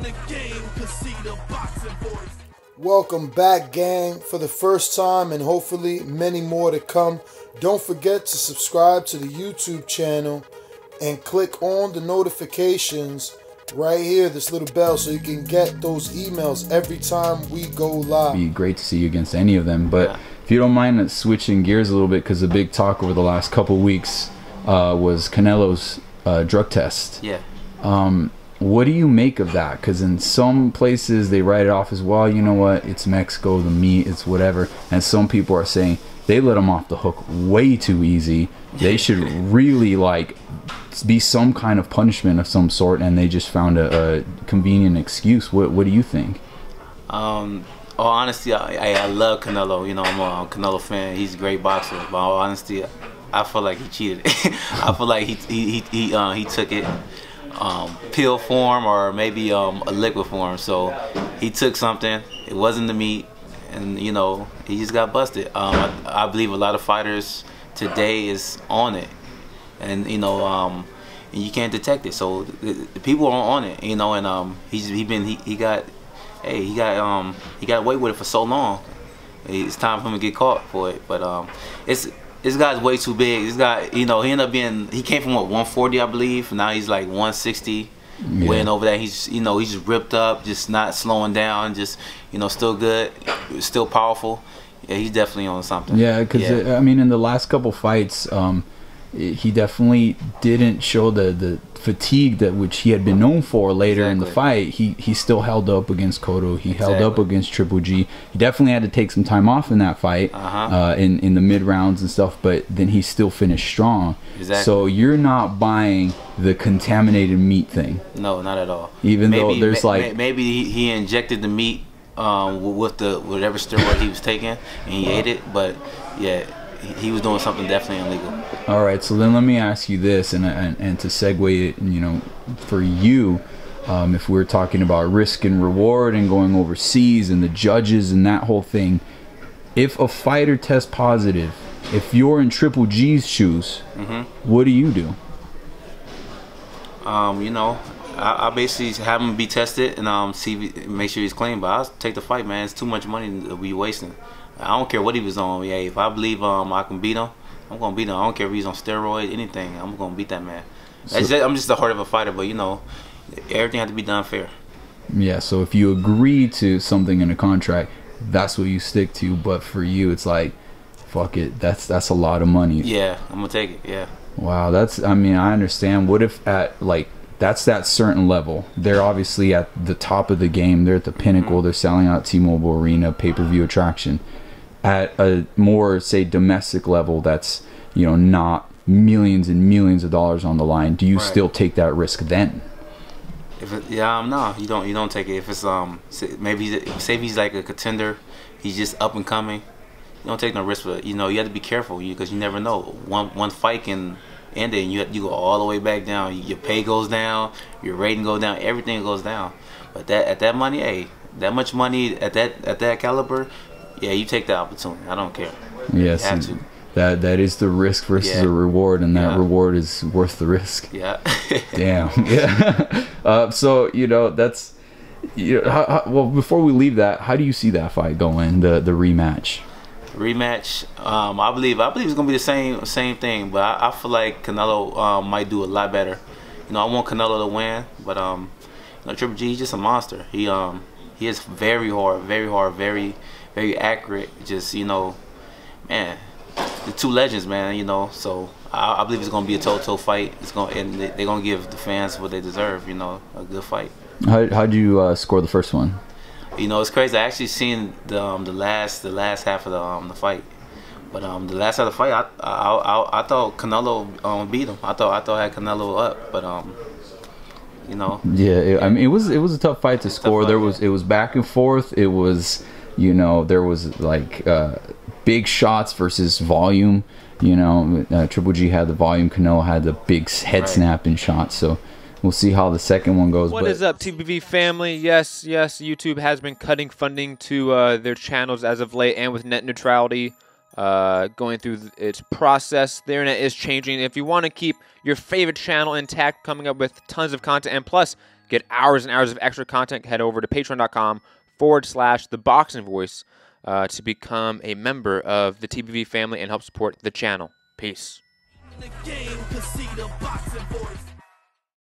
the game, cause see the boxing voice. Welcome back, gang, for the first time and hopefully many more to come. Don't forget to subscribe to the YouTube channel and click on the notifications right here, this little bell, so you can get those emails every time we go live. It'd be great to see you against any of them, but if you don't mind switching gears a little bit, because the big talk over the last couple weeks was Canelo's drug test. Yeah. What do you make of that? Because in some places they write it off as, well, you know what, it's Mexico, the meat, it's whatever. And some people are saying they let them off the hook way too easy. They should really, like, be some kind of punishment of some sort, and they just found a convenient excuse. What do you think? Honestly, I love Canelo. You know, I'm a Canelo fan. He's a great boxer. But honestly, I feel like he cheated. I feel like he took it pill form or maybe a liquid form. So he took something. It wasn't the meat, and you know, he just got busted. I believe a lot of fighters today is on it, and you know, and you can't detect it. So the people are on it, you know, and he got away with it for so long. It's time for him to get caught for it. But this guy's way too big. This guy, you know, he came from what, 140, I believe. Now he's like 160, weighing over that. He's, you know, he's just ripped up, just not slowing down, just, you know, still good, still powerful. Yeah, he's definitely on something. Yeah, because I mean, in the last couple fights, he definitely didn't show the fatigue that which he had been known for later in the fight. He still held up against Cotto. He held up against Triple G. He definitely had to take some time off in that fight, in the mid rounds and stuff, but then he still finished strong. So you're not buying the contaminated meat thing. No, not at all. Even though there's like maybe he injected the meat with whatever steroid he was taking, and he ate it, but yeah, he was doing something definitely illegal. All right, so then let me ask you this, and to segue it, you know, for you, if we're talking about risk and reward and going overseas and the judges and that whole thing, if a fighter tests positive, if you're in Triple G's shoes, what do you do? You know, I basically have him be tested and make sure he's clean. But I'll take the fight, man. It's too much money to be wasting. I don't care what he was on. Yeah, if I believe I can beat him, I'm gonna beat him. I don't care if he's on steroids, anything. I'm gonna beat that man. I'm just the heart of a fighter, but you know, everything has to be done fair. Yeah. So if you agree to something in a contract, that's what you stick to. But for you, it's like, fuck it. That's a lot of money. Yeah, I'm gonna take it. Yeah. Wow. I mean, I understand. What if at like that's that certain level? They're obviously at the top of the game. They're at the pinnacle. They're selling out T-Mobile Arena, pay-per-view attraction. At a more, say, domestic level, that's, you know, not millions and millions of dollars on the line, do you still take that risk then? No, you don't take it. If it's maybe say if he's like a contender, he's just up and coming, you don't take no risk for it. You know, you have to be careful because you never know. One fight can end it, and you go all the way back down. Your pay goes down, your rating goes down, everything goes down. But at that money, hey, that much money at that caliber, yeah, you take the opportunity. I don't care. Yes, you have to. That is the risk versus a reward, and that reward is worth the risk. Yeah. Damn. Yeah. So you know that's, you know, well, before we leave that, how do you see that fight going? The rematch. Rematch. I believe it's gonna be the same thing, but I feel like Canelo might do a lot better. You know, I want Canelo to win, but you know, Triple G is just a monster. He is very hard, very accurate. Just, you know, man, the two legends, man. You know, so I believe it's gonna be a toe-to-toe fight. And they're gonna give the fans what they deserve. You know, a good fight. How'd you score the first one? You know, it's crazy. I actually seen the last half of the fight, but the last half of the fight, I thought Canelo beat him. I thought I had Canelo up, but you know. Yeah, I mean, it was a tough fight to score. It was back and forth. It was, you know, there was like big shots versus volume. You know, Triple G had the volume. Canelo had the big head snapping shots. So we'll see how the second one goes. What is up, TBV family? Yes, YouTube has been cutting funding to their channels as of late, and with net neutrality going through its process, the internet is changing. If you want to keep your favorite channel intact, coming up with tons of content, and plus get hours and hours of extra content, head over to patreon.com/ThaBoxingVoice to become a member of the TBV family and help support the channel. Peace. The game, 'cause see the boxing voice.